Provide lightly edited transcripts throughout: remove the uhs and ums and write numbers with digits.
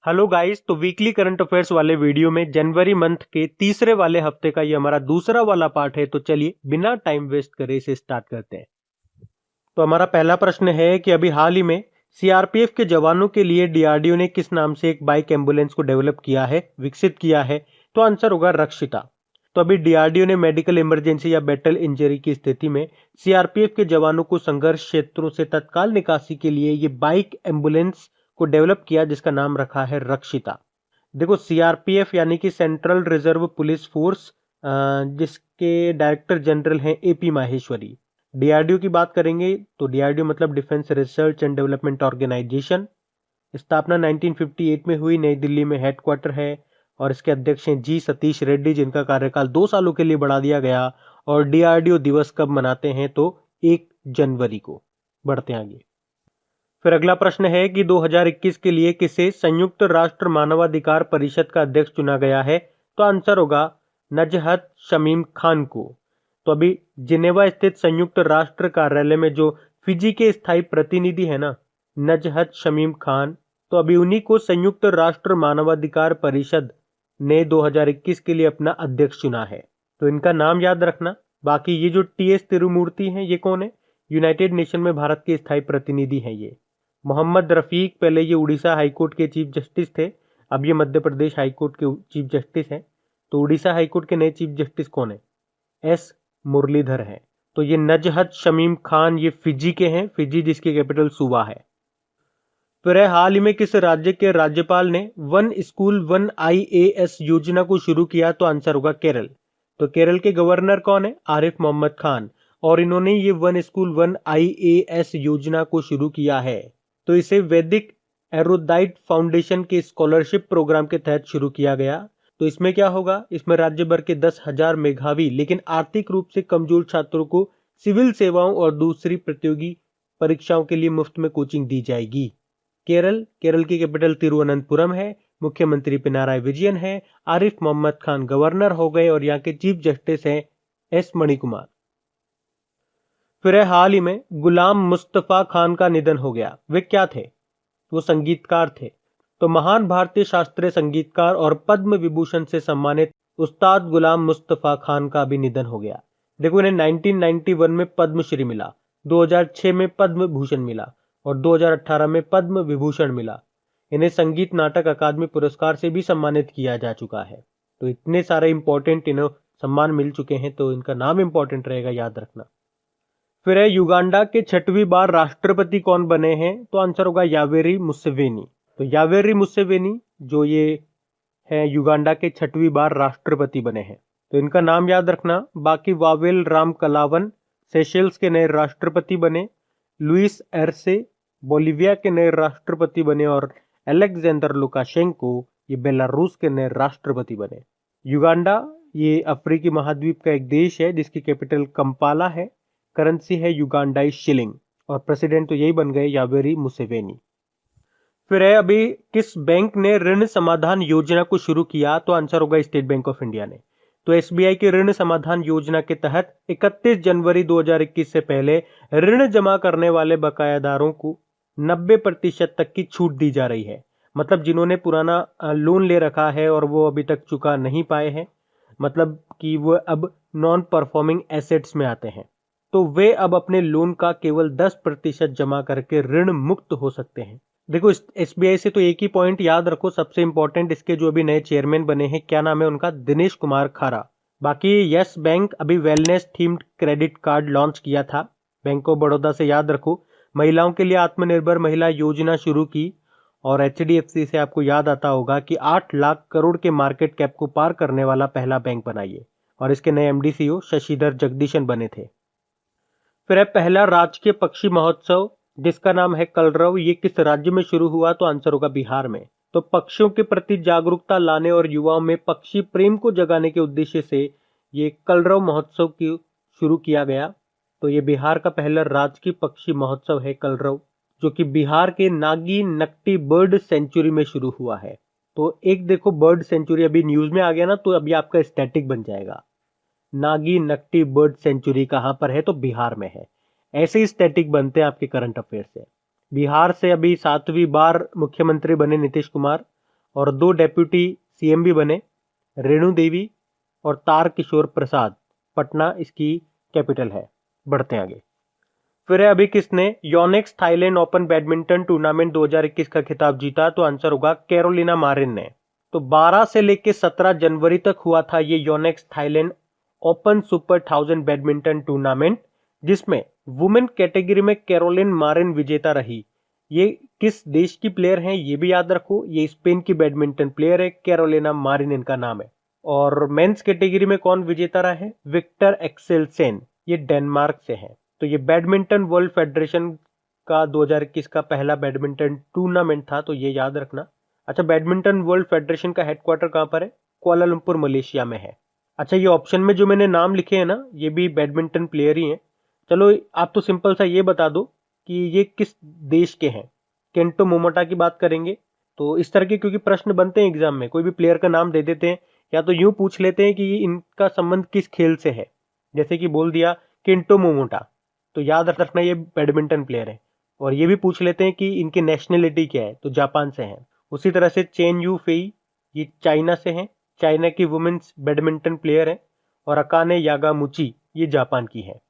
Hello guys, तो weekly current affairs वाले video में जनवरी मंथ के तीसरे वाले हफ्ते का ये हमारा दूसरा वाला पार्ट है। तो चलिए बिना टाइम वेस्ट करे इसे स्टार्ट करते हैं। तो हमारा पहला प्रश्न है कि अभी हाल ही में सीआरपीएफ के जवानों के लिए डीआरडीओ ने किस नाम से एक बाइक एम्बुलेंस को डेवलप किया है, विकसित किया है? तो आंसर होगा रक्षिता। तो अभी डीआरडीओ ने मेडिकल इमरजेंसी या बैटल इंजरी की स्थिति में सीआरपीएफ के जवानों को संघर्ष क्षेत्रों से तत्काल निकासी के लिए ये बाइक एम्बुलेंस को डेवलप किया, जिसका नाम रखा है रक्षिता। देखो, सीआरपीएफ यानी कि सेंट्रल रिजर्व पुलिस फोर्स, जिसके डायरेक्टर जनरल हैं एपी माहेश्वरी। डीआरडीओ की बात करेंगे तो डीआरडीओ मतलब defence research and development organisation. स्थापना 1958 में हुई, नई दिल्ली में हेडक्वार्टर है और इसके अध्यक्ष हैं जी सतीश रेड्डी, जिनका कार्यकाल 2 सालों के लिए बढ़ा दिया गया। और डीआरडीओ दिवस कब मनाते हैं? तो 1 जनवरी को। बढ़ते हैं आगे। फिर अगला प्रश्न है कि 2021 के लिए किसे संयुक्त राष्ट्र मानवाधिकार परिषद का अध्यक्ष चुना गया है? तो आंसर होगा नजहत शमीम खान को। तो अभी जिनेवा स्थित संयुक्त राष्ट्र कार्यालय में जो फिजी के स्थायी प्रतिनिधि है ना, नजहत शमीम खान, तो अभी उन्हीं को संयुक्त राष्ट्र मानवाधिकार परिषद ने 2021 के लिए अपना अध्यक्ष चुना है। तो इनका नाम याद रखना। बाकी ये जो टीएस तिरुमूर्ति हैं, ये कौन है? यूनाइटेड नेशन में भारत के स्थायी प्रतिनिधि हैं ये। मोहम्मद रफीक, पहले ये उड़ीसा हाईकोर्ट के चीफ जस्टिस थे, अब ये मध्य प्रदेश हाईकोर्ट के चीफ जस्टिस हैं। तो उड़ीसा हाईकोर्ट के नए चीफ जस्टिस कौन है? एस मुरलीधर हैं। तो ये नजहत शमीम खान ये फिजी के हैं, फिजी जिसकी कैपिटल सुवा है। फिर हाल ही में किस राज्य के राज्यपाल ने वन स्कूल वन आईएएस योजना को शुरू किया? तो आंसर होगा केरल। तो केरल के गवर्नर कौन है? आरिफ मोहम्मद खान। और इन्होंने ये वन स्कूल वन आईएएस योजना को शुरू किया है। तो इसे वैदिक एरोदाइट फाउंडेशन के स्कॉलरशिप प्रोग्राम के तहत शुरू किया गया। तो इसमें क्या होगा? इसमें राज्य भर के 10,000 मेधावी लेकिन आर्थिक रूप से कमजोर छात्रों को सिविल सेवाओं और दूसरी प्रतियोगी परीक्षाओं के लिए मुफ्त में कोचिंग दी जाएगी। केरल की कैपिटल तिरुवनंतपुरम है, मुख्यमंत्री पिनाराई विजयन है, आरिफ मोहम्मद खान गवर्नर हो गए और यहाँ के चीफ जस्टिस हैं एस मणिकुमार। फिर हाल ही में गुलाम मुस्तफा खान का निधन हो गया। वे क्या थे? वो संगीतकार थे। तो महान भारतीय शास्त्रीय संगीतकार और पद्म विभूषण से सम्मानित उस्ताद गुलाम मुस्तफा खान का भी निधन हो गया। देखो, इन्हें 1991 में पद्मश्री मिला, 2006 में पद्म भूषण मिला और 2018 में पद्म विभूषण मिला। इन्हें संगीत नाटक अकादमी पुरस्कार से भी सम्मानित किया जा चुका है। तो इतने सारे इंपॉर्टेंट इन्हें सम्मान मिल चुके हैं, तो इनका नाम इंपॉर्टेंट रहेगा, याद रखना। फिर युगांडा के 6वीं बार राष्ट्रपति कौन बने हैं? तो आंसर होगा यावेरी मुसेवेनी। तो यावेरी मुसेवेनी जो ये है युगांडा के 6वीं बार राष्ट्रपति बने हैं, तो इनका नाम याद रखना। बाकी वावेल राम कलावन सेशेल्स के नए राष्ट्रपति बने, लुइस एरसे बोलिविया के नए राष्ट्रपति बने और अलेक्जेंडर लुकाशेंको ये बेलारूस के नए राष्ट्रपति बने। युगांडा ये अफ्रीकी महाद्वीप का एक देश है जिसकी कैपिटल कंपाला है। करेंसी है युगांडाई शिलिंग और प्रेसिडेंट तो यही बन गए यावेरी मुसेवेनी। फिर अभी किस बैंक ने ऋण समाधान योजना को शुरू किया? तो आंसर होगा स्टेट बैंक ऑफ इंडिया ने। तो एसबीआई की ऋण समाधान योजना के तहत 31 जनवरी 2021 से पहले ऋण जमा करने वाले बकायादारों को 90% तक की छूट दी जा रही है। मतलब जिन्होंने पुराना लोन ले रखा है और वो अभी तक चुका नहीं पाए हैं, मतलब कि वो अब नॉन परफॉर्मिंग एसेट्स में आते हैं, तो वे अब अपने लोन का केवल 10% जमा करके ऋण मुक्त हो सकते हैं। देखो, एसबीआई से तो एक ही पॉइंट याद रखो, सबसे इंपॉर्टेंट, इसके जो अभी नए चेयरमैन बने हैं, क्या नाम है उनका? दिनेश कुमार खारा। बाकी यस बैंक अभी wellness themed credit card launch किया था। बैंक ऑफ बड़ौदा से याद रखो, महिलाओं के लिए आत्मनिर्भर महिला योजना शुरू की। और एचडीएफसी से आपको याद आता होगा कि 8 लाख करोड़ के मार्केट कैप को पार करने वाला पहला बैंक बनाइए। और इसके नए एमडी सीईओ शशिधर जगदीशन बने थे। फिर पहला राजकीय पक्षी महोत्सव जिसका नाम है कलरव, ये किस राज्य में शुरू हुआ? तो आंसर होगा बिहार में। तो पक्षियों के प्रति जागरूकता लाने और युवाओं में पक्षी प्रेम को जगाने के उद्देश्य से ये कलरव महोत्सव की शुरू किया गया। तो ये बिहार का पहला राजकीय पक्षी महोत्सव है कलरव, जो कि बिहार के नागी नकटी बर्ड सेंचुरी में शुरू हुआ है। तो एक देखो, बर्ड सेंचुरी अभी न्यूज में आ गया ना, तो अभी आपका स्टैटिक बन जाएगा। नागी नकटी बर्ड सेंचुरी कहां पर है? तो बिहार में है। ऐसे ही स्टैटिक बनते हैं आपके करंट अफेयर से। बिहार से अभी 7वीं बार मुख्यमंत्री बने नीतीश कुमार और 2 डेप्यूटी सीएम भी बने, रेणु देवी और तारकिशोर प्रसाद। पटना इसकी कैपिटल है। बढ़ते हैं आगे। फिर है अभी किसने Yonex Thailand open badminton tournament 2021 का खिताब जीता? तो आंसर होगा कैरोलिना मारिन ने। तो 12 से लेकर 17 जनवरी तक हुआ था ये Yonex Thailand open super 1000 badminton tournament, जिसमें वुमेन कैटेगरी में कैरोलिन मारिन विजेता रही। ये किस देश की प्लेयर हैं ये भी याद रखो, ये स्पेन की बैडमिंटन प्लेयर है, कैरोलिना मारिन इनका नाम है। और मेंस कैटेगरी में कौन विजेता रहा है? विक्टर एक्सेलसेन, ये डेनमार्क से है। तो ये बैडमिंटन वर्ल्ड फेडरेशन का 2021 का पहला बैडमिंटन टूर्नामेंट था, तो ये याद रखना। अच्छा, बैडमिंटन वर्ल्ड फेडरेशन का हेडक्वार्टर कहाँ पर है? कुआलालंपुर मलेशिया में है। अच्छा, ये ऑप्शन में जो मैंने नाम लिखे हैं ना, ये भी बैडमिंटन प्लेयर ही हैं। चलो आप तो सिंपल सा ये बता दो कि ये किस देश के हैं। केंटो मोमोटा की बात करेंगे तो इस तरह के क्योंकि प्रश्न बनते हैं एग्जाम में, कोई भी प्लेयर का नाम दे देते हैं या तो यूं पूछ लेते हैं कि इनका संबंध किस खेल से है। जैसे कि बोल दिया केंटो मोमोटा, तो याद रखना ये बैडमिंटन प्लेयर है। और ये भी पूछ लेते हैं कि इनकी नेशनलिटी क्या है, तो जापान से हैं। उसी तरह से चेन यू फेई, ये चाइना से हैं, चाइना की वुमेन्स बैडमिंटन प्लेयर है। और अकाने यागामुची, ये जापान की है।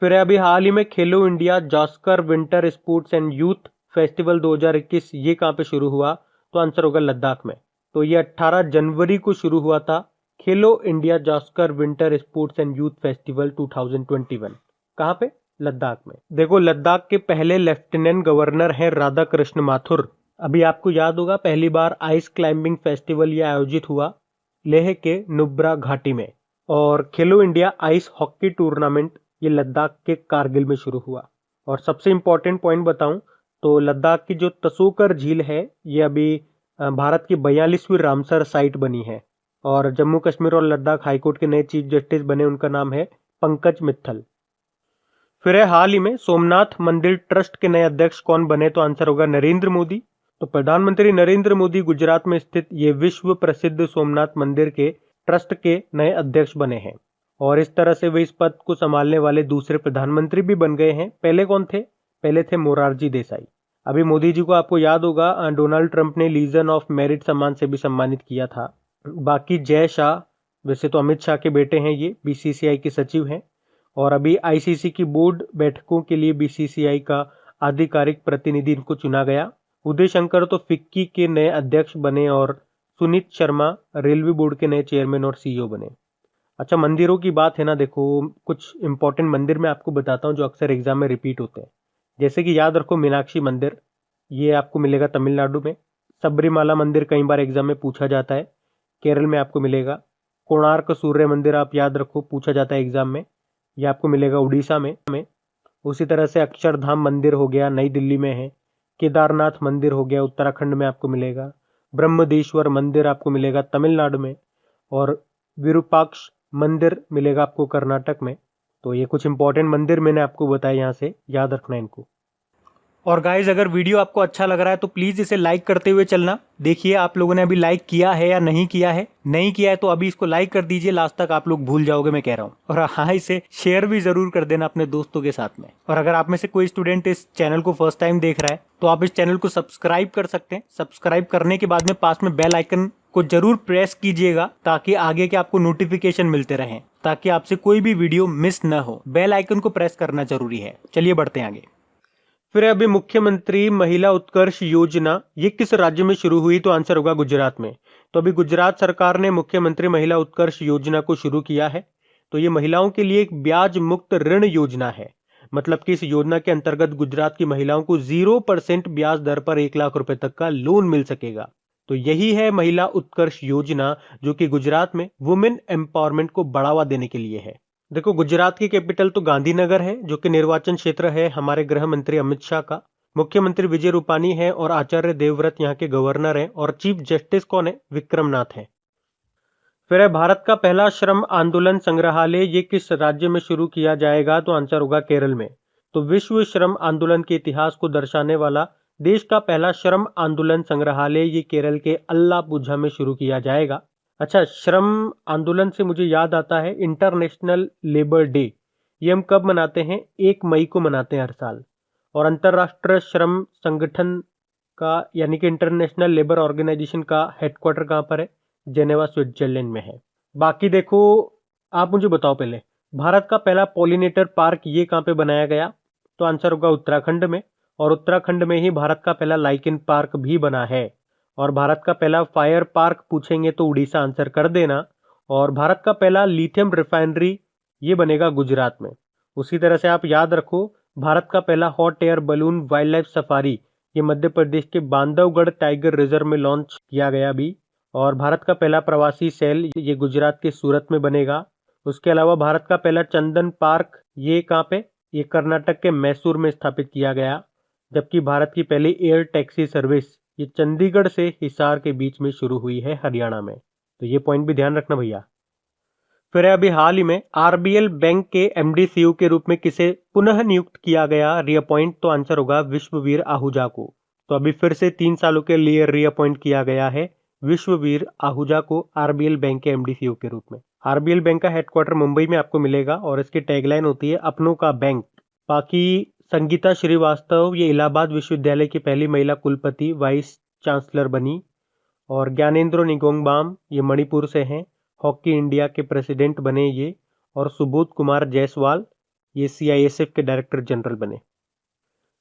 फिर अभी हाल ही में खेलो India Zanskar winter sports and youth festival 2021 ये कहाँ पे शुरू हुआ? तो आंसर होगा लद्दाख में। तो ये 18 जनवरी को शुरू हुआ था, खेलो India Zanskar winter sports and youth festival 2021। कहाँ पे? लद्दाख में। देखो, लद्दाख के पहले लेफ्टिनेंट गवर्नर हैं राधा कृष्ण माथुर। अभी आपको याद होगा पहली बार आइस क्लाइंबिंग फेस्टिवल ये आयोजित हुआ लेह के नुब्रा घाटी में। और खेलो इंडिया आइस हॉकी टूर्नामेंट ये लद्दाख के कारगिल में शुरू हुआ। और सबसे इंपॉर्टेंट पॉइंट बताऊं तो लद्दाख की जो तसोकर झील है ये अभी भारत की 42वीं रामसर साइट बनी है। और जम्मू कश्मीर और लद्दाख हाईकोर्ट के नए चीफ जस्टिस बने, उनका नाम है पंकज मित्तल। फिर है हाल ही में सोमनाथ मंदिर ट्रस्ट के नए अध्यक्ष कौन बने? तो आंसर होगा नरेंद्र मोदी। तो प्रधानमंत्री नरेंद्र मोदी गुजरात में स्थित ये विश्व प्रसिद्ध सोमनाथ मंदिर के ट्रस्ट के नए अध्यक्ष बने हैं। और इस तरह से वे इस पद को संभालने वाले दूसरे प्रधानमंत्री भी बन गए हैं। पहले कौन थे? पहले थे मोरारजी देसाई। अभी मोदी जी को आपको याद होगा डोनाल्ड ट्रंप ने लीजन ऑफ मेरिट सम्मान से भी सम्मानित किया था। बाकी जय शाह, वैसे तो अमित शाह के बेटे हैं, ये बीसीसीआई के सचिव हैं। और अभी आईसीसी की बोर्ड बैठकों के लिए बीसीसीआई का आधिकारिक प्रतिनिधि इनको चुना गया। उदय शंकर तो फिक्की के नए अध्यक्ष बने और सुनीत शर्मा रेलवे बोर्ड के नए चेयरमैन और सीईओ बने। अच्छा, मंदिरों की बात है ना, देखो कुछ इंपॉर्टेंट मंदिर मैं आपको बताता हूँ जो अक्सर एग्जाम में रिपीट होते हैं। जैसे कि याद रखो मीनाक्षी मंदिर, ये आपको मिलेगा तमिलनाडु में। सबरीमाला मंदिर कई बार एग्जाम में पूछा जाता है, केरल में आपको मिलेगा। कोणार्क सूर्य मंदिर आप याद रखो, पूछा जाता है एग्जाम में, ये आपको मिलेगा उड़ीसा में। उसी तरह से अक्षरधाम मंदिर हो गया, नई दिल्ली में है। केदारनाथ मंदिर हो गया, उत्तराखंड में आपको मिलेगा। ब्रह्मदेश्वर मंदिर आपको मिलेगा तमिलनाडु में। और विरूपाक्ष मंदिर मिलेगा आपको कर्नाटक में। तो ये कुछ इंपॉर्टेंट मंदिर मैंने आपको बताया, यहाँ से याद रखना इनको। और गाइज, अगर वीडियो आपको अच्छा लग रहा है तो प्लीज इसे लाइक करते हुए चलना। देखिए आप लोगों ने अभी लाइक किया है या नहीं किया है। नहीं किया है तो अभी इसको लाइक कर दीजिए, लास्ट तक आप लोग भूल जाओगे मैं कह रहा हूँ। और हाँ, इसे शेयर भी जरूर कर देना अपने दोस्तों के साथ में। और अगर आप में से कोई स्टूडेंट इस चैनल को फर्स्ट टाइम देख रहा है तो आप इस चैनल को सब्सक्राइब कर सकते हैं। सब्सक्राइब करने के बाद में पास में बेल आइकन को जरूर प्रेस कीजिएगा ताकि आगे के आपको नोटिफिकेशन मिलते रहें, ताकि आपसे कोई भी वीडियो मिस न हो। बेल आइकन को प्रेस करना जरूरी है। चलिए बढ़ते हैं आगे। फिर अभी मुख्यमंत्री महिला उत्कर्ष योजना ये किस राज्य में शुरू हुई? तो आंसर होगा गुजरात में। तो अभी गुजरात सरकार ने मुख्यमंत्री महिला उत्कर्ष योजना को शुरू किया है। तो ये महिलाओं के लिए एक ब्याज मुक्त ऋण योजना है। मतलब कि इस योजना के अंतर्गत गुजरात की महिलाओं को 0% ब्याज दर पर 1 लाख रुपए तक का लोन मिल सकेगा। तो यही है महिला उत्कर्ष योजना, जो कि गुजरात में वुमेन एम्पावरमेंट को बढ़ावा देने के लिए है। देखो, गुजरात की कैपिटल तो गांधीनगर है, जो कि निर्वाचन क्षेत्र है हमारे गृह मंत्री अमित शाह का। मुख्यमंत्री विजय रूपानी है और आचार्य देवव्रत यहाँ के गवर्नर हैं। और चीफ जस्टिस कौन है? विक्रम नाथ है। फिर है भारत का पहला श्रम आंदोलन संग्रहालय ये किस राज्य में शुरू किया जाएगा? तो आंसर होगा केरल में। तो विश्व श्रम आंदोलन के इतिहास को दर्शाने वाला देश का पहला श्रम आंदोलन संग्रहालय ये केरल के अल्लापुझा में शुरू किया जाएगा। अच्छा, श्रम आंदोलन से मुझे याद आता है इंटरनेशनल लेबर डे, ये हम कब मनाते हैं? 1 मई को मनाते हैं हर साल। और अंतर्राष्ट्रीय श्रम संगठन का यानी कि इंटरनेशनल लेबर ऑर्गेनाइजेशन का हेडक्वार्टर कहाँ पर है? जेनेवा स्विट्जरलैंड में है। बाकी देखो, आप मुझे बताओ पहले, भारत का पहला पॉलिनेटर पार्क ये कहाँ पे बनाया गया? तो आंसर होगा उत्तराखंड में, और उत्तराखंड में ही भारत का पहला लाइकेन पार्क भी बना है। और भारत का पहला फायर पार्क पूछेंगे तो उड़ीसा आंसर कर देना। और भारत का पहला लिथियम रिफाइनरी ये बनेगा गुजरात में। उसी तरह से आप याद रखो, भारत का पहला hot air balloon wild life safari ये मध्य प्रदेश के बांधवगढ़ टाइगर रिजर्व में लॉन्च किया गया अभी। और भारत का पहला प्रवासी सेल ये गुजरात के सूरत में बनेगा। उसके अलावा भारत का पहला चंदन पार्क ये कहाँ पे? ये कर्नाटक के मैसूर में स्थापित किया गया। जबकि भारत की पहली एयर टैक्सी सर्विस ये चंडीगढ़ से हिसार के बीच में शुरू हुई है हरियाणा में। तो ये पॉइंट भी ध्यान रखना भैया। फिर अभी हाल ही में आरबीएल बैंक के एमडी सीईओ के रूप में किसे पुनः नियुक्त किया गया, रीअपॉइंट? तो आंसर होगा विश्ववीर आहूजा को। तो अभी फिर से 3 सालों के लिए रीअपॉइंट किया गया है विश्ववीर आहूजा को आरबीएल बैंक के एमडी सीईओ के रूप में। आरबीएल बैंक का हेडक्वार्टर मुंबई में आपको मिलेगा और इसकी टैगलाइन होती है अपनों का बैंक। बाकी संगीता श्रीवास्तव ये इलाहाबाद विश्वविद्यालय की पहली महिला कुलपति वाइस चांसलर बनी। और ज्ञानेंद्र निगोंगबाम ये मणिपुर से हैं, हॉकी इंडिया के प्रेसिडेंट बने ये। और सुबोध कुमार जायसवाल ये सीआईएसएफ के डायरेक्टर जनरल बने।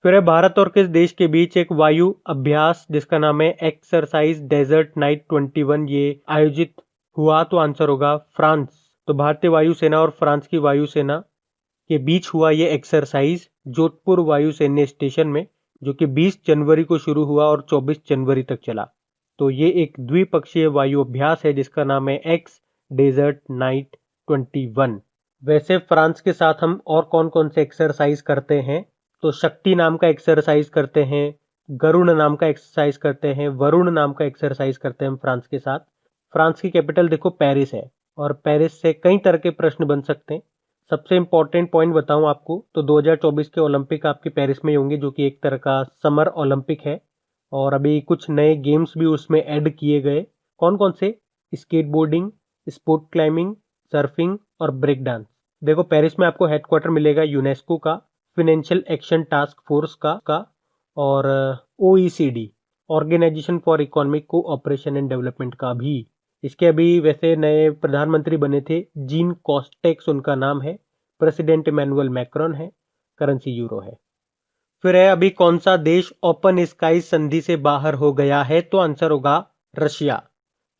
फिर है भारत और किस देश के बीच एक वायु अभ्यास जिसका नाम है एक्सरसाइज डेजर्ट नाइट 21 ये आयोजित हुआ? तो आंसर होगा फ्रांस। तो भारतीय वायुसेना और फ्रांस की वायुसेना के बीच हुआ ये एक्सरसाइज जोधपुर वायु सैन्य स्टेशन में, जो कि 20 जनवरी को शुरू हुआ और 24 जनवरी तक चला। तो ये एक द्विपक्षीय वायु अभ्यास है जिसका नाम है एक्स डेजर्ट नाइट 21। वैसे फ्रांस के साथ हम और कौन कौन से एक्सरसाइज करते हैं? तो शक्ति नाम का एक्सरसाइज करते हैं, गरुण नाम का एक्सरसाइज करते हैं, वरुण नाम का एक्सरसाइज करते हैं हम फ्रांस के साथ। फ्रांस की कैपिटल देखो पेरिस है, और पेरिस से कई तरह के प्रश्न बन सकते हैं। सबसे इंपॉर्टेंट पॉइंट बताऊं आपको तो 2024 के ओलंपिक आपके पेरिस में होंगे, जो कि एक तरह का समर ओलंपिक है। और अभी कुछ नए गेम्स भी उसमें ऐड किए गए। कौन कौन से? स्केटबोर्डिंग, स्पोर्ट क्लाइंबिंग, सर्फिंग और ब्रेक डांस। देखो पेरिस में आपको हेडक्वार्टर मिलेगा यूनेस्को का, फाइनेंशियल एक्शन टास्क फोर्स का और OECD organisation for economic cooperation and development का भी। इसके अभी वैसे नए प्रधानमंत्री बने थे, जीन कॉस्टेक्स उनका नाम है, प्रेसिडेंट इमैनुअल मैक्रोन है, करेंसी यूरो है। फिर है अभी कौन सा देश ओपन स्काई संधि से बाहर हो गया है? तो आंसर होगा रशिया।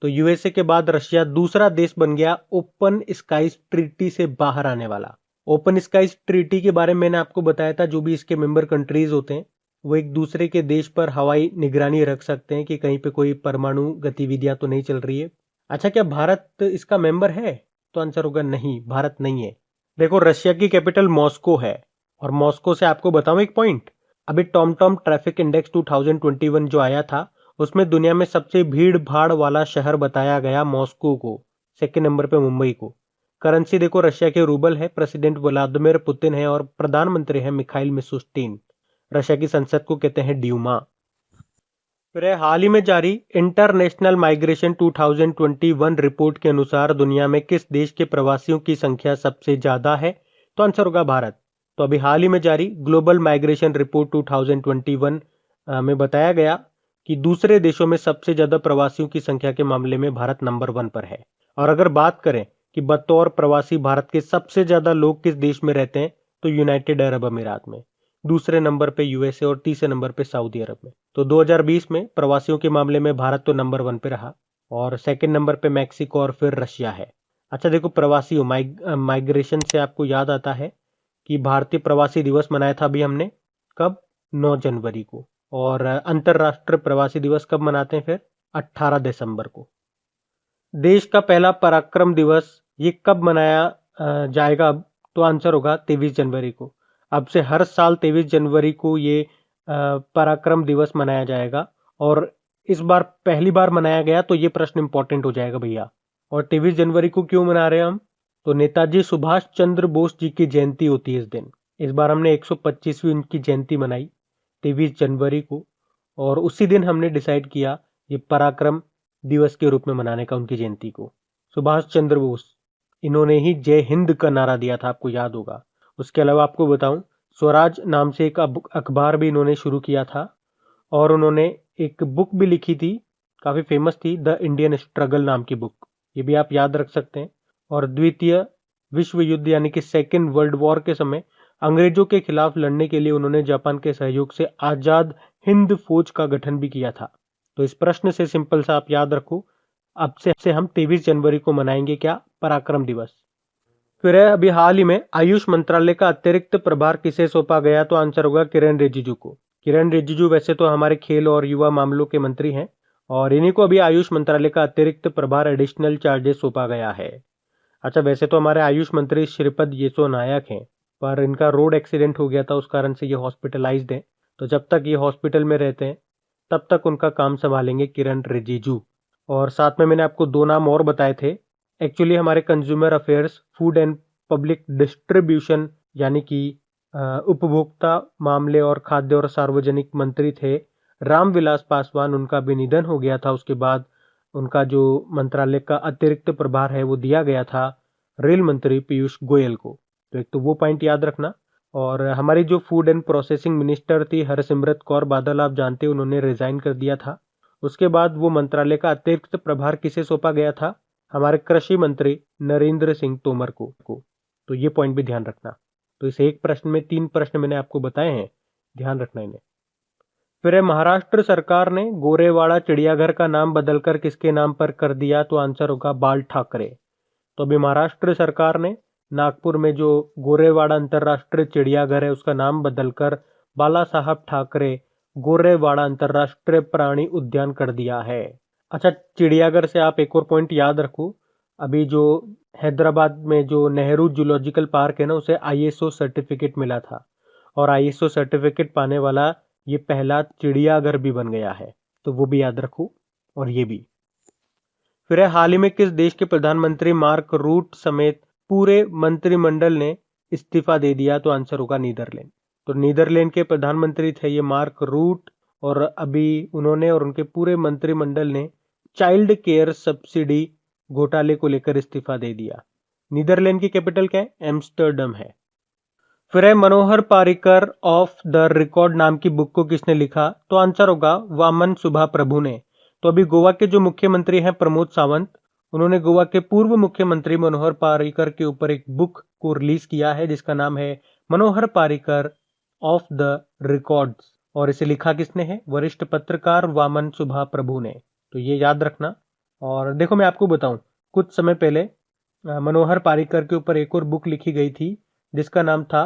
तो यूएसए के बाद रशिया दूसरा देश बन गया ओपन स्काईज ट्रीटी से बाहर आने वाला। ओपन स्काईज ट्रीटी के बारे में मैंने आपको बताया था, जो भी इसके मेंबर कंट्रीज होते हैं वो एक दूसरे के देश पर हवाई निगरानी रख सकते हैं कि कहीं पे कोई परमाणु गतिविधियां तो नहीं चल रही है। अच्छा, क्या भारत इसका मेंबर है? तो आंसर होगा नहीं, भारत नहीं है। देखो रशिया की कैपिटल मॉस्को है, और मॉस्को से आपको बताऊं एक पॉइंट, अभी टॉमटॉम ट्रैफिक इंडेक्स 2021 जो आया था उसमें दुनिया में सबसे भीड़ भाड़ वाला शहर बताया गया मॉस्को को, सेकंड नंबर पे मुंबई को। करेंसी देखो रशिया के रूबल है, प्रेसिडेंट व्लादिमीर पुतिन है और प्रधानमंत्री है मिखाइल मिशुस्टिन। रशिया की संसद को कहते हैं ड्यूमा। फिर हाल ही में जारी इंटरनेशनल माइग्रेशन 2021 रिपोर्ट के अनुसार दुनिया में किस देश के प्रवासियों की संख्या सबसे ज्यादा है? तो आंसर होगा भारत। तो अभी हाल ही में जारी ग्लोबल माइग्रेशन रिपोर्ट 2021 में बताया गया कि दूसरे देशों में सबसे ज्यादा प्रवासियों की संख्या के मामले में भारत नंबर 1 पर है। और अगर बात करें कि बतौर प्रवासी भारत के सबसे ज्यादा लोग किस देश में रहते हैं, तो यूनाइटेड अरब अमीरात में, दूसरे नंबर पे यूएसए और तीसरे नंबर पे सऊदी अरब में। तो 2020 में प्रवासियों के मामले में भारत तो नंबर 1 पे रहा, और सेकंड नंबर पे मैक्सिको और फिर रशिया है। अच्छा देखो, प्रवासियों माइग्रेशन से आपको याद आता है कि भारतीय प्रवासी दिवस मनाया था अभी हमने, कब? 9 जनवरी को। और अंतरराष्ट्रीय प्रवासी दिवस कब मनाते हैं फिर? 18 दिसंबर को। देश का पहला पराक्रम दिवस ये कब मनाया जाएगा अब? तो आंसर होगा 23 जनवरी को। अब से हर साल 23 जनवरी को ये पराक्रम दिवस मनाया जाएगा, और इस बार पहली बार मनाया गया, तो ये प्रश्न इंपॉर्टेंट हो जाएगा भैया। और 23 जनवरी को क्यों मना रहे हैं हम? तो नेताजी सुभाष चंद्र बोस जी की जयंती होती है इस दिन। इस बार हमने 125वीं उनकी जयंती मनाई 23 जनवरी को, और उसी दिन हमने डिसाइड किया ये पराक्रम दिवस के रूप में मनाने का उनकी जयंती को। सुभाष चंद्र बोस, इन्होंने ही जय हिंद का नारा दिया था, आपको याद होगा। उसके अलावा आपको बताऊं, स्वराज नाम से एक अखबार भी इन्होंने शुरू किया था, और उन्होंने एक बुक भी लिखी थी, काफ़ी फेमस थी, द इंडियन स्ट्रगल नाम की बुक, ये भी आप याद रख सकते हैं। और द्वितीय विश्व युद्ध यानी कि सेकेंड वर्ल्ड वॉर के समय अंग्रेजों के खिलाफ लड़ने के लिए उन्होंने जापान के सहयोग से आज़ाद हिंद फौज का गठन भी किया था। तो इस प्रश्न से सिंपल सा आप याद रखो, अब से हम 23 जनवरी को मनाएंगे क्या, पराक्रम दिवस। फिर है अभी हाल ही में आयुष मंत्रालय का अतिरिक्त प्रभार किसे सौंपा गया, तो आंसर होगा किरण रिजिजू को। किरण रिजिजू वैसे तो हमारे खेल और युवा मामलों के मंत्री हैं और इन्हीं को अभी आयुष मंत्रालय का अतिरिक्त प्रभार एडिशनल चार्जेस सौंपा गया है। अच्छा, वैसे तो हमारे आयुष मंत्री श्रीपद येसो नायक हैं, पर इनका रोड एक्सीडेंट हो गया था, उस कारण से ये हॉस्पिटलाइज्ड हैं। तो जब तक ये हॉस्पिटल में रहते हैं तब तक उनका काम संभालेंगे किरण रिजिजू। और साथ में मैंने आपको 2 नाम और बताए थे। एक्चुअली हमारे consumer affairs, food and public distribution यानी कि उपभोक्ता मामले और खाद्य और सार्वजनिक मंत्री थे रामविलास पासवान, उनका भी निधन हो गया था। उसके बाद उनका जो मंत्रालय का अतिरिक्त प्रभार है वो दिया गया था रेल मंत्री पीयूष गोयल को। तो एक तो वो पॉइंट याद रखना। और हमारी जो फूड एंड प्रोसेसिंग मिनिस्टर थी हरसिमरत कौर बादल, आप जानते हैं उन्होंने रिजाइन कर दिया था। उसके बाद वो मंत्रालय का अतिरिक्त प्रभार किसे सौंपा गया था, हमारे कृषि मंत्री नरेंद्र सिंह तोमर को। तो ये पॉइंट भी ध्यान रखना। तो इस एक प्रश्न में 3 प्रश्न मैंने आपको बताए हैं, ध्यान रखना इन्हें। फिर है महाराष्ट्र सरकार ने गोरेवाड़ा चिड़ियाघर का नाम बदलकर किसके नाम पर कर दिया, तो आंसर होगा बाल ठाकरे। तो अभी महाराष्ट्र सरकार ने नागपुर में जो गोरेवाड़ा अंतर्राष्ट्रीय चिड़ियाघर है उसका नाम बदलकर बाला साहब ठाकरे गोरेवाड़ा अंतर्राष्ट्रीय प्राणी उद्यान कर दिया है। अच्छा, चिड़ियाघर से आप एक और पॉइंट याद रखो, अभी जो हैदराबाद में जो नेहरू जूलॉजिकल पार्क है ना, उसे ISO सर्टिफिकेट मिला था और ISO सर्टिफिकेट पाने वाला ये पहला चिड़ियाघर भी बन गया है, तो वो भी याद रखो। और ये भी फिर है हाल ही में किस देश के प्रधानमंत्री मार्क रूट समेत पूरे मंत्रिमंडल ने इस्तीफा दे दिया, तो आंसर होगा नीदरलैंड। तो नीदरलैंड के प्रधानमंत्री थे ये मार्क रूट और अभी उन्होंने और उनके पूरे मंत्रिमंडल ने चाइल्ड केयर सब्सिडी घोटाले को लेकर इस्तीफा दे दिया। नीदरलैंड की कैपिटल क्या है, एम्स्टर्डम है। फिर है मनोहर पारिकर ऑफ द रिकॉर्ड नाम की बुक को किसने लिखा, तो आंसर होगा वामन सुभा प्रभु ने। तो अभी गोवा के जो मुख्यमंत्री हैं प्रमोद सावंत, उन्होंने गोवा के पूर्व मुख्यमंत्री मनोहर पारिकर के ऊपर एक बुक को रिलीज किया है जिसका नाम है मनोहर पारिकर ऑफ द रिकॉर्ड्स, और इसे लिखा किसने है, वरिष्ठ पत्रकार वामन सुभा प्रभु ने। तो ये याद रखना। और देखो मैं आपको बताऊं, कुछ समय पहले मनोहर पारिकर के ऊपर एक और बुक लिखी गई थी जिसका नाम था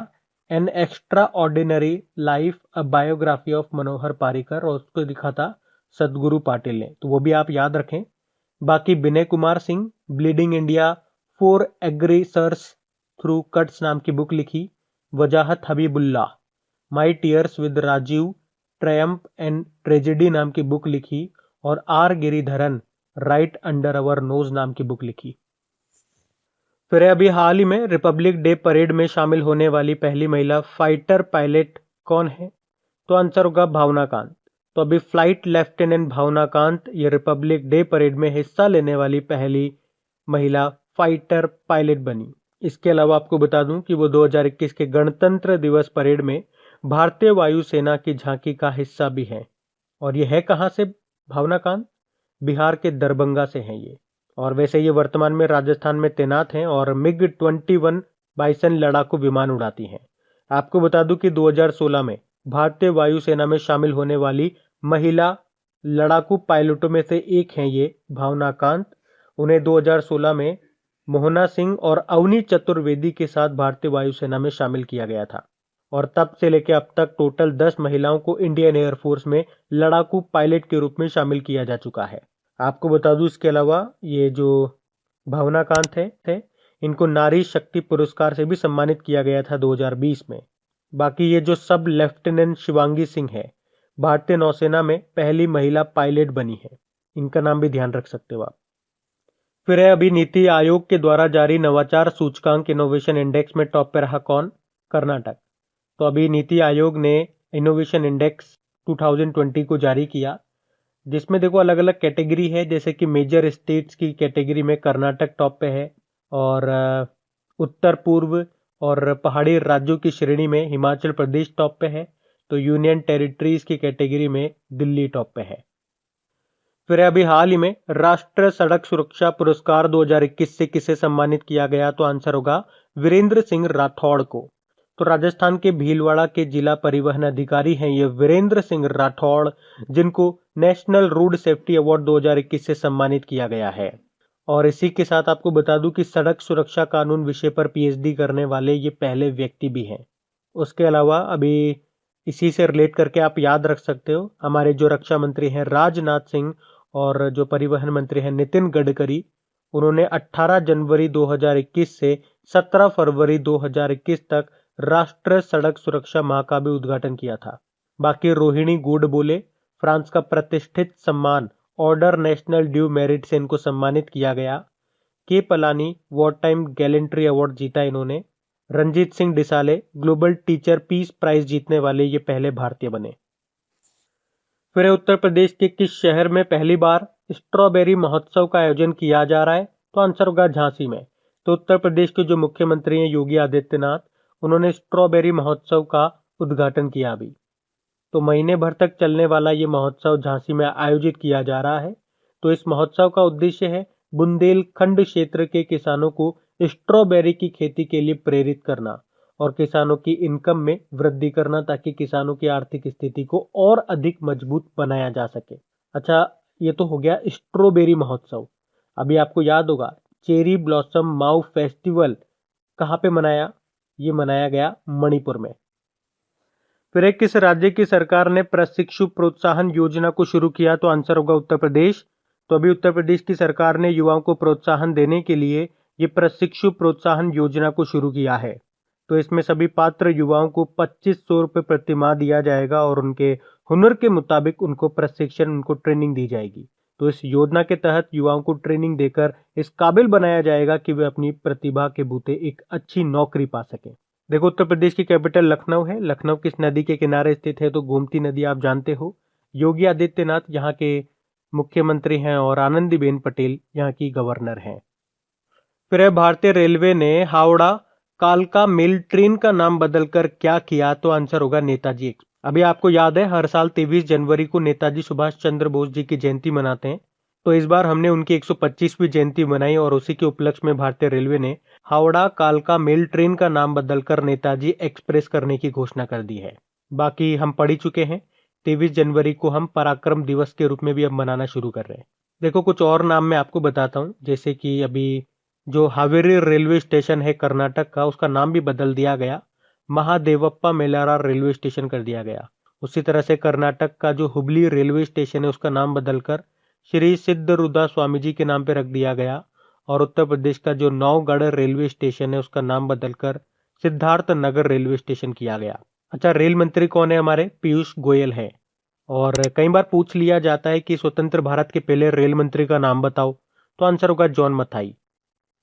an extraordinary life a biography of Manohar Parrikar, और उसको लिखा था सदगुरु पाटिल ने, तो वो भी आप याद रखें। बाकी Vinay Kumar Singh bleeding India four aggressors through cuts नाम की बुक लिखी। Wajahat Habibullah my years with Rajiv triumph and tragedy नाम की बुक लिखी। और R Giridharan right under our nose नाम की बुक लिखी। फिर अभी हाल ही में रिपब्लिक डे परेड में शामिल होने वाली पहली महिला फाइटर पायलट कौन है, तो आंसर होगा भावना कांत। तो अभी फ्लाइट लेफ्टिनेंट भावना कांत ये रिपब्लिक डे परेड में हिस्सा लेने वाली पहली महिला फाइटर पायलट बनी। इसके अलावा आपको बता दूं कि वो 2021 के गणतंत्र दिवस परेड में भारतीय वायुसेना की झांकी का हिस्सा भी है। और ये है कहाँ से भावना कांत, बिहार के दरभंगा से हैं ये। और वैसे ये वर्तमान में राजस्थान में तैनात हैं और MiG-21 बाइसन लड़ाकू विमान उड़ाती हैं। आपको बता दूं कि 2016 में भारतीय वायुसेना में शामिल होने वाली महिला लड़ाकू पायलटों में से एक हैं ये भावना कांत। उन्हें 2016 में मोहना सिंह और अवनी चतुर्वेदी के साथ भारतीय वायुसेना में शामिल किया गया था और तब से लेकर अब तक टोटल 10 महिलाओं को इंडियन एयरफोर्स में लड़ाकू पायलट के रूप में शामिल किया जा चुका है। आपको बता दूं इसके अलावा ये जो भावना कांत है इनको नारी शक्ति पुरस्कार से भी सम्मानित किया गया था 2020 में। बाकी ये जो सब लेफ्टिनेंट शिवांगी सिंह है भारतीय नौसेना में पहली महिला पायलट बनी है, इनका नाम भी ध्यान रख सकते हो आप। फिर है अभी नीति आयोग के द्वारा जारी नवाचार सूचकांक इनोवेशन इंडेक्स में टॉप पे रहा कौन, कर्नाटक। तो अभी नीति आयोग ने इनोवेशन इंडेक्स 2020 को जारी किया जिसमें देखो अलग अलग कैटेगरी है, जैसे कि मेजर स्टेट्स की कैटेगरी में कर्नाटक टॉप पे है और उत्तर पूर्व और पहाड़ी राज्यों की श्रेणी में हिमाचल प्रदेश टॉप पे है। तो यूनियन टेरिटरीज की कैटेगरी में दिल्ली टॉप पे है। फिर अभी हाल ही में राष्ट्रीय सड़क सुरक्षा पुरस्कार 2021 से किसे सम्मानित किया गया, तो आंसर होगा वीरेंद्र सिंह राठौड़ को। तो राजस्थान के भीलवाड़ा के जिला परिवहन अधिकारी हैं ये वीरेंद्र सिंह राठौड़, जिनको नेशनल रोड सेफ्टी अवार्ड 2021 से सम्मानित किया गया है। और इसी के साथ आपको बता दूं कि सड़क सुरक्षा कानून विषय पर पीएचडी करने वाले ये पहले व्यक्ति भी हैं। उसके अलावा अभी इसी से रिलेट करके आप याद रख सकते हो, हमारे जो रक्षा मंत्री हैं राजनाथ सिंह और जो परिवहन मंत्री हैं नितिन गडकरी, उन्होंने 18 जनवरी 2021 से 17 फरवरी 2021 तक राष्ट्रीय सड़क सुरक्षा माह का भी उद्घाटन किया था। बाकी रोहिणी गोडबोले, फ्रांस का प्रतिष्ठित सम्मान ऑर्डर नेशनल ड्यू मेरिट से इनको सम्मानित किया गया। K Palani war time gallantry award जीता इन्होंने। Ranjit Singh Disale global teacher peace prize जीतने वाले ये पहले भारतीय बने। फिर उत्तर प्रदेश के किस शहर में पहली बार स्ट्रॉबेरी महोत्सव का आयोजन किया जा रहा है, तो आंसर होगा झांसी में। तो उत्तर प्रदेश के जो मुख्यमंत्री हैं योगी आदित्यनाथ, उन्होंने स्ट्रॉबेरी महोत्सव का उद्घाटन किया अभी। तो महीने भर तक चलने वाला ये महोत्सव झांसी में आयोजित किया जा रहा है। तो इस महोत्सव का उद्देश्य है बुंदेलखंड क्षेत्र के किसानों को स्ट्रॉबेरी की खेती के लिए प्रेरित करना और किसानों की इनकम में वृद्धि करना, ताकि किसानों की आर्थिक स्थिति को और अधिक मजबूत बनाया जा सके। अच्छा, ये तो हो गया स्ट्रॉबेरी महोत्सव। अभी आपको याद होगा चेरी ब्लॉसम माउ फेस्टिवल कहाँ पे मनाया, ये मनाया गया मणिपुर में। फिर किस राज्य की सरकार ने प्रशिक्षु प्रोत्साहन योजना को शुरू किया, तो आंसर होगा उत्तर प्रदेश। तो अभी उत्तर प्रदेश की सरकार ने युवाओं को प्रोत्साहन देने के लिए ये प्रशिक्षु प्रोत्साहन योजना को शुरू किया है। तो इसमें सभी पात्र युवाओं को 2500 रुपये प्रतिमाह दिया जाएगा और उनके हुनर के मुताबिक उनको प्रशिक्षण, उनको ट्रेनिंग दी जाएगी। तो इस योजना के तहत युवाओं को ट्रेनिंग देकर इस काबिल बनाया जाएगा कि वे अपनी प्रतिभा के बूते एक अच्छी नौकरी पा सकें। देखो, उत्तर प्रदेश की कैपिटल लखनऊ है। लखनऊ किस नदी के किनारे स्थित है, तो गोमती नदी आप जानते हो। योगी आदित्यनाथ यहाँ के मुख्यमंत्री हैं और आनंदीबेन पटेल यहाँ की गवर्नर हैं। फिर भारतीय रेलवे ने हावड़ा कालका मेल ट्रेन का नाम बदलकर क्या किया, तो आंसर होगा नेताजी एक्सप्रेस। अभी आपको याद है हर साल 23 जनवरी को नेताजी सुभाष चंद्र बोस जी की जयंती मनाते हैं। तो इस बार हमने उनकी 125वीं जयंती मनाई और उसी के उपलक्ष्य में भारतीय रेलवे ने हावड़ा कालका मेल ट्रेन का नाम बदलकर नेताजी एक्सप्रेस करने की घोषणा कर दी है। बाकी हम पढ़ ही चुके हैं, 23 जनवरी को हम पराक्रम दिवस के रूप में भी अब मनाना शुरू कर रहे हैं। देखो, कुछ और नाम मैं आपको बताता हूँ, जैसे कि अभी जो हावेरी रेलवे स्टेशन है कर्नाटक का, उसका नाम भी बदल दिया गया, महादेवप्पा मेलारा रेलवे स्टेशन कर दिया गया। उसी तरह से कर्नाटक का जो हुबली रेलवे स्टेशन है उसका नाम बदलकर श्री सिद्धरुद्रा स्वामी जी के नाम पे रख दिया गया। और उत्तर प्रदेश का जो नौगढ़ रेलवे स्टेशन है उसका नाम बदलकर सिद्धार्थ नगर रेलवे स्टेशन किया गया। अच्छा, रेल मंत्री कौन है हमारे? पीयूष गोयल है। और कई बार पूछ लिया जाता है कि स्वतंत्र भारत के पहले रेल मंत्री का नाम बताओ, तो आंसर होगा जॉन मथाई।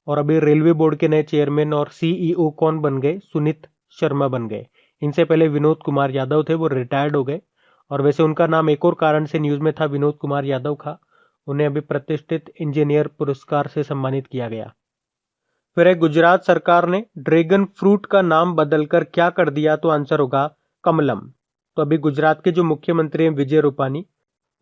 और अभी रेलवे बोर्ड के नए चेयरमैन और सीईओ कौन बन गए? सुनीत शर्मा बन गए। इनसे पहले विनोद कुमार यादव थे, वो रिटायर्ड हो गए। और वैसे उनका नाम एक और कारण से न्यूज में था, विनोद कुमार यादव का। उन्हें अभी प्रतिष्ठित इंजीनियर पुरस्कार से सम्मानित किया गया। फिर गुजरात सरकार ने ड्रैगन फ्रूट का नाम बदलकर क्या कर दिया, तो आंसर होगा कमलम। तो अभी गुजरात के जो मुख्यमंत्री हैं विजय रूपानी,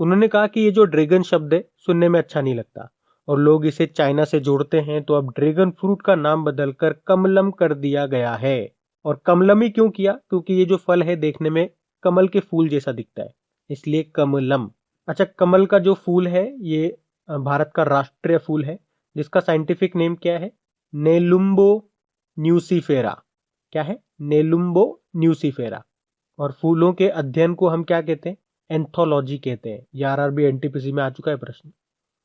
उन्होंने कहा कि ये जो ड्रैगन शब्द है सुनने में अच्छा नहीं लगता और लोग इसे चाइना से जोड़ते हैं, तो अब ड्रैगन फ्रूट का नाम बदलकर कमलम कर दिया गया है। और कमलम ही क्यों किया? क्योंकि ये जो फल है देखने में कमल के फूल जैसा दिखता है, इसलिए कमलम। अच्छा, कमल का जो फूल है ये भारत का राष्ट्रीय फूल है, जिसका साइंटिफिक नेम क्या है? Nelumbo nucifera. क्या है? Nelumbo nucifera. और फूलों के अध्ययन को हम क्या कहते हैं? एंथोलॉजी कहते हैं। ये आरआरबी एनटीपीसी में आ चुका है प्रश्न।